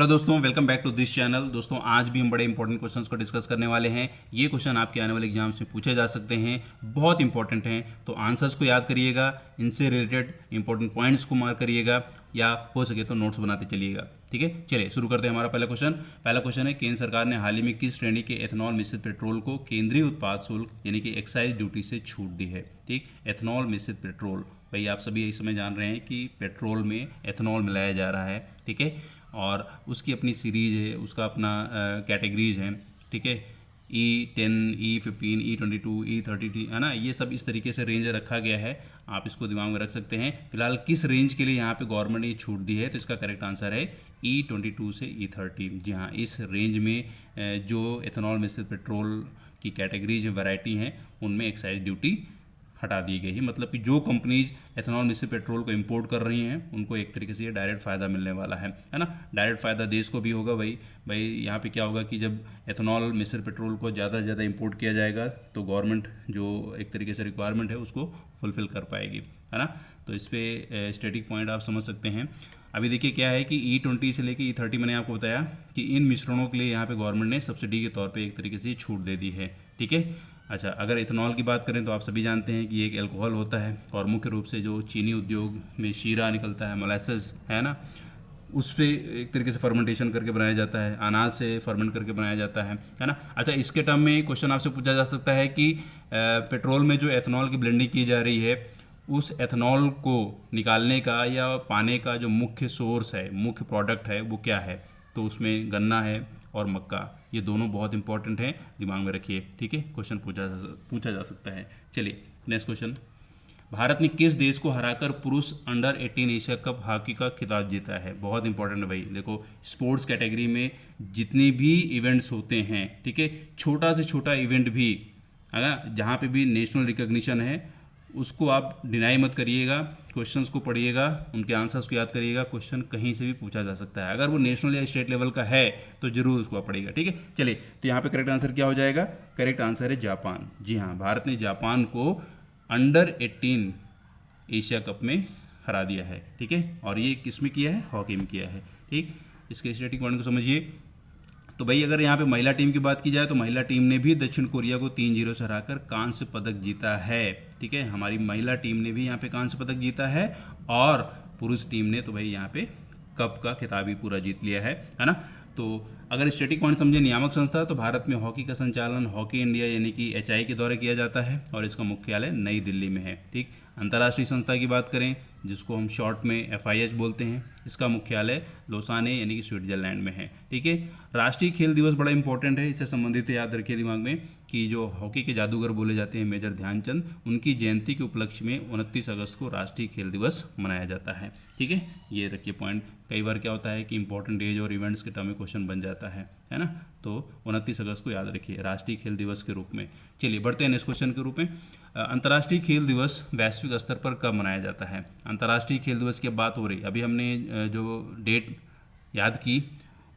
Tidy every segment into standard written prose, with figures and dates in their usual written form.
Hello दोस्तों, welcome back to this channel. दोस्तों, आज भी हम बड़े इंपॉर्टेंट क्वेश्चंस को डिस्कस करने वाले हैं। ये क्वेश्चन आपके आने वाले एग्जाम्स में पूछे जा सकते हैं, बहुत इंपॉर्टेंट हैं। तो आंसर्स को याद करिएगा, इनसे रिलेटेड इंपॉर्टेंट पॉइंट्स को मार्क करिएगा, या हो सके तो नोट्स बनाते चलिएगा। ठीक है, चलिए शुरू करते हैं। हमारा पहला क्वेश्चन है, केंद्र सरकार ने हाल ही में किस श्रेणी के एथेनॉल मिश्रित पेट्रोल को केंद्रीय उत्पाद शुल्क यानी कि एक्साइज ड्यूटी से छूट दी है। ठीक, एथेनॉल मिश्रित पेट्रोल, भाई आप सभी इस समय जान रहे हैं कि पेट्रोल में एथेनॉल मिलाया जा रहा है। ठीक है, और उसकी अपनी सीरीज है, उसका अपना कैटेगरीज है। ठीक है, E10, E15, E22, E30, है ना, ये सब इस तरीके से रेंज रखा गया है, आप इसको दिमाग में रख सकते हैं। फिलहाल किस रेंज के लिए यहाँ पे गवर्नमेंट ने ये छूट दी है, तो इसका करेक्ट आंसर है E22 से E30। जी हाँ, इस रेंज में जो एथेनॉल मिश्रित पेट्रोल की कैटेगरीज वैरायटी हैं, उनमें एक्साइज ड्यूटी हटा दी गई है। मतलब कि जो कंपनीज एथेनॉल मिश्रित पेट्रोल को इंपोर्ट कर रही हैं, उनको एक तरीके से ये डायरेक्ट फ़ायदा मिलने वाला है ना। डायरेक्ट फ़ायदा देश को भी होगा। भाई यहाँ पे क्या होगा कि जब एथेनॉल मिश्रित पेट्रोल को ज़्यादा से ज़्यादा इंपोर्ट किया जाएगा, तो गवर्नमेंट जो एक तरीके से रिक्वायरमेंट है उसको फुलफ़िल कर पाएगी, है ना। तो इस पर स्टैटिक पॉइंट आप समझ सकते हैं। अभी देखिए क्या है कि E20 से लेकर E30 मैंने आपको बताया कि इन मिश्रणों के लिए यहाँ पे गवर्नमेंट ने सब्सिडी के तौर पे एक तरीके से छूट दे दी है। ठीक है, अच्छा, अगर इथेनॉल की बात करें तो आप सभी जानते हैं कि ये एक अल्कोहल होता है, और मुख्य रूप से जो चीनी उद्योग में शीरा निकलता है, मोलासेस, है ना, उस पर एक तरीके से फर्मेंटेशन करके बनाया जाता है, अनाज से फर्मेंट करके बनाया जाता है ना। अच्छा, इसके टर्म में क्वेश्चन आपसे पूछा जा सकता है कि पेट्रोल में जो एथेनॉल की ब्लेंडिंग की जा रही है, उस एथेनॉल को निकालने का या पाने का जो मुख्य सोर्स है, मुख्य प्रोडक्ट है, वो क्या है। तो उसमें गन्ना है और मक्का, ये दोनों बहुत इंपॉर्टेंट हैं, दिमाग में रखिए। ठीक है, क्वेश्चन पूछा जा सकता है। चलिए नेक्स्ट क्वेश्चन, भारत ने किस देश को हराकर पुरुष अंडर 18 एशिया कप हॉकी का खिताब जीता है। बहुत इंपॉर्टेंट है भाई। देखो, स्पोर्ट्स कैटेगरी में जितने भी इवेंट्स होते हैं, ठीक है, छोटा से छोटा इवेंट भी, है ना, जहाँ पे भी नेशनल रिकॉग्निशन है, उसको आप डिनाई मत करिएगा। क्वेश्चंस को पढ़िएगा, उनके आंसर्स को याद करिएगा। क्वेश्चन कहीं से भी पूछा जा सकता है, अगर वो नेशनल या स्टेट लेवल का है तो जरूर उसको आप पढ़िएगा। ठीक है, चलिए, तो यहाँ पे करेक्ट आंसर क्या हो जाएगा। करेक्ट आंसर है जापान। जी हाँ, भारत ने जापान को अंडर 18 एशिया कप में हरा दिया है। ठीक है, और ये किस में किया है, हॉकी में किया है। ठीक, इसके स्टैटिक पॉइंट को समझिए। तो भाई अगर यहाँ पे महिला टीम की बात की जाए, तो महिला टीम ने भी दक्षिण कोरिया को 3-0 से हराकर कांस्य पदक जीता है। ठीक है, हमारी महिला टीम ने भी यहाँ पे कांस्य पदक जीता है, और पुरुष टीम ने तो भाई यहाँ पे कप का खिताब ही पूरा जीत लिया है ना। तो अगर स्टैटिक पॉइंट समझे, नियामक संस्था, तो भारत में हॉकी का संचालन हॉकी इंडिया यानी कि HI के द्वारा किया जाता है, और इसका मुख्यालय नई दिल्ली में है। ठीक, अंतर्राष्ट्रीय संस्था की बात करें, जिसको हम शॉर्ट में FIH बोलते हैं, इसका मुख्यालय लोसाने यानी कि स्विट्जरलैंड में है। ठीक है, राष्ट्रीय खेल दिवस बड़ा इंपॉर्टेंट है, इससे संबंधित याद रखिए दिमाग में कि जो हॉकी के जादूगर बोले जाते हैं मेजर ध्यानचंद, उनकी जयंती के उपलक्ष्य में 29 अगस्त को राष्ट्रीय खेल दिवस मनाया जाता है। ठीक है, ये रखिए पॉइंट। कई बार क्या होता है कि इंपॉर्टेंट डेज और इवेंट्स के टर्म में क्वेश्चन बन जाता है ना। तो 29 अगस्त को याद रखिए राष्ट्रीय खेल दिवस के रूप में। चलिए बढ़ते हैं नेक्स्ट क्वेश्चन के रूप में। अंतर्राष्ट्रीय खेल दिवस वैश्विक स्तर पर कब मनाया जाता है। अंतर्राष्ट्रीय खेल दिवस की बात हो रही, अभी हमने जो डेट याद की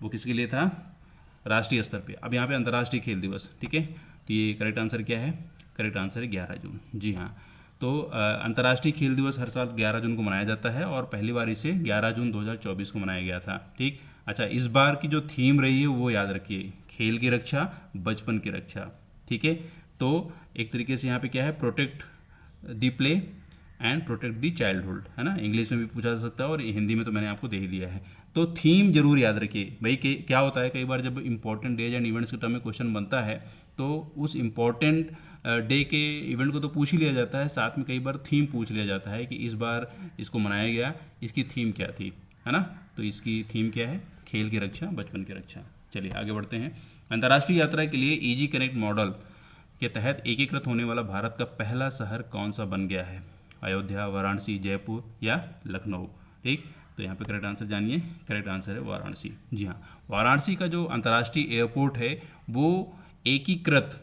वो किसके लिए था, राष्ट्रीय स्तर पे। अब यहाँ पे अंतर्राष्ट्रीय खेल दिवस, ठीक है, तो ये करेक्ट आंसर क्या है। करेक्ट आंसर है 11 जून। जी हाँ, तो अंतर्राष्ट्रीय खेल दिवस हर साल 11 जून को मनाया जाता है, और पहली बार इसे 11 जून 2024 को मनाया गया था। ठीक, अच्छा, इस बार की जो थीम रही है वो याद रखिए, खेल की रक्षा, बचपन की रक्षा। ठीक है, तो एक तरीके से यहाँ पे क्या है, protect the play and protect the childhood, है ना। इंग्लिश में भी पूछा जा सकता है, और हिंदी में तो मैंने आपको दे ही दिया है। तो थीम जरूर याद रखिए भाई। क्या होता है, कई बार जब इंपॉर्टेंट डेज एंड इवेंट्स के टर्म में क्वेश्चन बनता है, तो उस इंपॉर्टेंट डे के इवेंट को तो पूछ ही लिया जाता है, साथ में कई बार थीम पूछ लिया जाता है कि इस बार इसको मनाया गया, इसकी थीम क्या थी, है ना। तो इसकी थीम क्या है, खेल की रक्षा, बचपन की रक्षा। चलिए आगे बढ़ते हैं। अंतर्राष्ट्रीय यात्रा के लिए EG कनेक्ट मॉडल के तहत एकीकृत होने वाला भारत का पहला शहर कौन सा बन गया है। अयोध्या, वाराणसी, जयपुर या लखनऊ। ठीक, तो यहाँ पे करेक्ट आंसर जानिए। करेक्ट आंसर है वाराणसी। जी हाँ, वाराणसी का जो अंतर्राष्ट्रीय एयरपोर्ट है वो एकीकृत,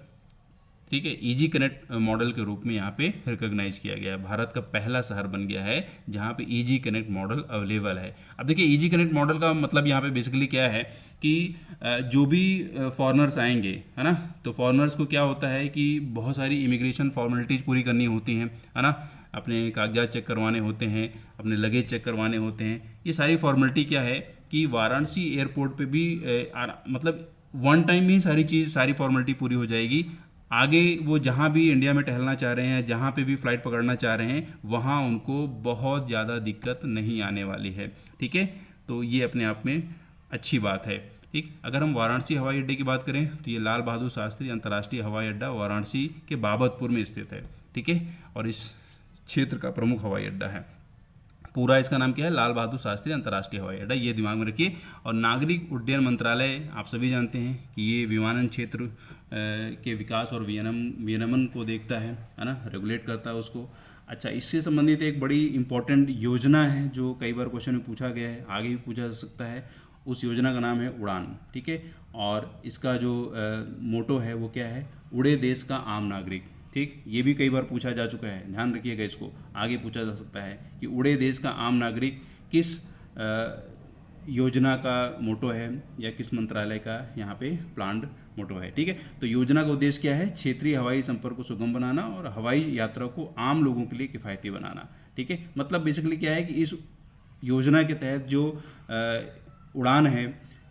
ठीक है, EG कनेक्ट मॉडल के रूप में यहाँ पे रिकॉग्नाइज किया गया है। भारत का पहला शहर बन गया है जहाँ पे EG कनेक्ट मॉडल अवेलेबल है। अब देखिए, EG कनेक्ट मॉडल का मतलब यहाँ पे बेसिकली क्या है कि जो भी फॉरेनर्स आएंगे, है ना, तो फॉरेनर्स को क्या होता है कि बहुत सारी इमिग्रेशन फॉर्मेलिटीज़ पूरी करनी होती हैं, है ना। अपने कागजात चेक करवाने होते हैं, अपने लगेज चेक करवाने होते हैं। ये सारी फॉर्मेलिटी क्या है कि वाराणसी एयरपोर्ट पे भी मतलब वन टाइम में ही सारी फॉर्मेलिटी पूरी हो जाएगी। आगे वो जहाँ भी इंडिया में टहलना चाह रहे हैं, जहाँ पे भी फ्लाइट पकड़ना चाह रहे हैं, वहाँ उनको बहुत ज़्यादा दिक्कत नहीं आने वाली है। ठीक है, तो ये अपने आप में अच्छी बात है। ठीक, अगर हम वाराणसी हवाई अड्डे की बात करें तो ये लाल बहादुर शास्त्री अंतर्राष्ट्रीय हवाई अड्डा वाराणसी के बाबतपुर में स्थित है। ठीक है, और इस क्षेत्र का प्रमुख हवाई अड्डा है। पूरा इसका नाम क्या है? लाल बहादुर शास्त्री अंतर्राष्ट्रीय हवाई अड्डा, ये दिमाग में रखिए। और नागरिक उड्डयन मंत्रालय आप सभी जानते हैं कि ये विमानन क्षेत्र के विकास और विनियमन को देखता है ना, रेगुलेट करता है उसको। अच्छा, इससे संबंधित एक बड़ी इंपॉर्टेंट योजना है जो कई बार क्वेश्चन में पूछा गया है, आगे भी पूछा जा सकता है। उस योजना का नाम है उड़ान। ठीक है, और इसका जो मोटो है वो क्या है? उड़े देश का आम नागरिक। ठीक, ये भी कई बार पूछा जा चुका है, ध्यान रखिएगा इसको। आगे पूछा जा सकता है कि उड़े देश का आम नागरिक किस योजना का मोटो है या किस मंत्रालय का यहाँ पे प्लान्ड मोटो है। ठीक है, तो योजना का उद्देश्य क्या है? क्षेत्रीय हवाई संपर्क को सुगम बनाना और हवाई यात्रा को आम लोगों के लिए किफ़ायती बनाना। ठीक है, मतलब बेसिकली क्या है कि इस योजना के तहत जो उड़ान है,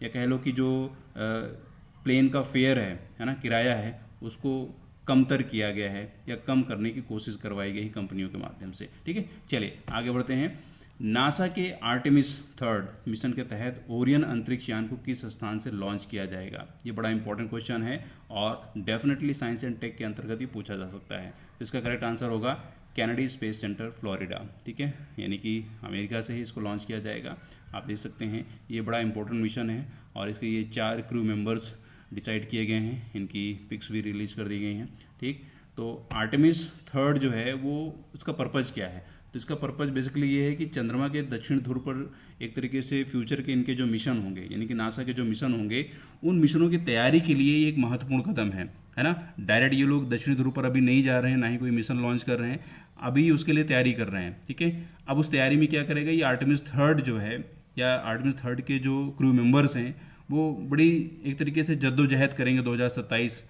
या कह लो कि जो प्लेन का फेयर है ना, किराया है, उसको कमतर किया गया है या कम करने की कोशिश करवाई गई कंपनियों के माध्यम से। ठीक है, चलिए आगे बढ़ते हैं। नासा के आर्टेमिस 3 मिशन के तहत ओरियन अंतरिक्ष यान को किस स्थान से लॉन्च किया जाएगा? ये बड़ा इंपॉर्टेंट क्वेश्चन है और डेफिनेटली साइंस एंड टेक के अंतर्गत ही पूछा जा सकता है। तो इसका करेक्ट आंसर होगा कैनेडी स्पेस सेंटर, फ्लोरिडा। ठीक है, यानी कि अमेरिका से ही इसको लॉन्च किया जाएगा। आप देख सकते हैं ये बड़ा इंपॉर्टेंट मिशन है और इसके ये 4 क्रू मेंबर्स डिसाइड किए गए हैं, इनकी पिक्स भी रिलीज कर दी गई हैं। ठीक, तो आर्टेमिस 3 जो है वो इसका पर्पज़ क्या है? तो इसका पर्पज़ बेसिकली ये है कि चंद्रमा के दक्षिण ध्रुव पर एक तरीके से फ्यूचर के इनके जो मिशन होंगे, यानी कि नासा के जो मिशन होंगे, उन मिशनों की तैयारी के लिए एक महत्वपूर्ण कदम है ना। डायरेक्ट ये लोग दक्षिणी ध्रुव पर अभी नहीं जा रहे हैं, ना ही कोई मिशन लॉन्च कर रहे हैं, अभी उसके लिए तैयारी कर रहे हैं। ठीक है, अब उस तैयारी में क्या करेगा ये आर्टेमिस 3 जो है, या आर्टेमिस 3 के जो क्रू मेंबर्स हैं, वो बड़ी एक तरीके से जद्दोजहद करेंगे 2027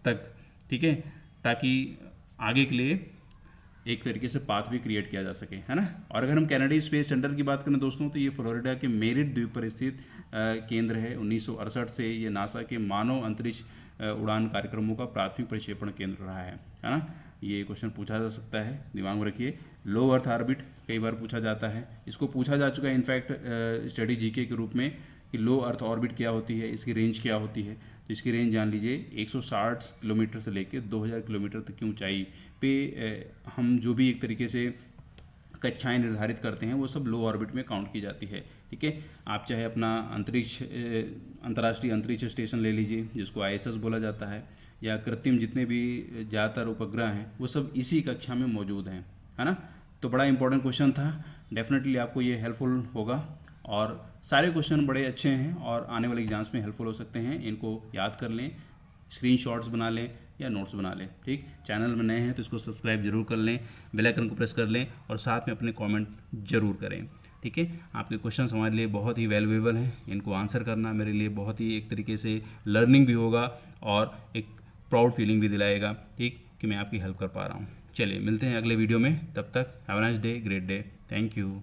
तक। ठीक है, ताकि आगे के लिए एक तरीके से पाथवे क्रिएट किया जा सके, है ना। और अगर हम कैनेडी स्पेस सेंटर की बात करें दोस्तों, तो ये फ्लोरिडा के मेरिट द्वीप पर स्थित केंद्र है। 1968 से ये नासा के मानव अंतरिक्ष उड़ान कार्यक्रमों का प्राथमिक प्रक्षेपण केंद्र रहा है ना। ये क्वेश्चन पूछा जा सकता है, दिमाग में रखिए। लो अर्थ ऑर्बिट कई बार पूछा जाता है, इसको पूछा जा चुका है इनफैक्ट स्टडी जीके के रूप में कि लो अर्थ ऑर्बिट क्या होती है, इसकी रेंज क्या होती है। तो इसकी रेंज जान लीजिए, 160 किलोमीटर से लेकर 2000 किलोमीटर तक की ऊंचाई पे हम जो भी एक तरीके से कक्षाएं निर्धारित करते हैं वो सब लो ऑर्बिट में काउंट की जाती है। ठीक है, आप चाहे अपना अंतर्राष्ट्रीय अंतरिक्ष स्टेशन ले लीजिए जिसको ISS बोला जाता है, या कृत्रिम जितने भी ज़्यादातर उपग्रह हैं वो सब इसी कक्षा में मौजूद हैं, है ना। तो बड़ा इंपॉर्टेंट क्वेश्चन था, डेफिनेटली आपको ये हेल्पफुल होगा और सारे क्वेश्चन बड़े अच्छे हैं और आने वाले एग्जाम्स में हेल्पफुल हो सकते हैं। इनको याद कर लें, स्क्रीनशॉट्स बना लें या नोट्स बना लें। ठीक, चैनल में नए हैं तो इसको सब्सक्राइब जरूर कर लें, बेल आइकन को प्रेस कर लें और साथ में अपने कमेंट जरूर करें। ठीक है, आपके क्वेश्चन हमारे लिए बहुत ही वैल्यूएबल हैं, इनको आंसर करना मेरे लिए बहुत ही एक तरीके से लर्निंग भी होगा और एक प्राउड फीलिंग भी दिलाएगा, ठीक, कि मैं आपकी हेल्प कर पा रहा हूँ। चलिए मिलते हैं अगले वीडियो में, तब तक have a nice day, great day, thank you.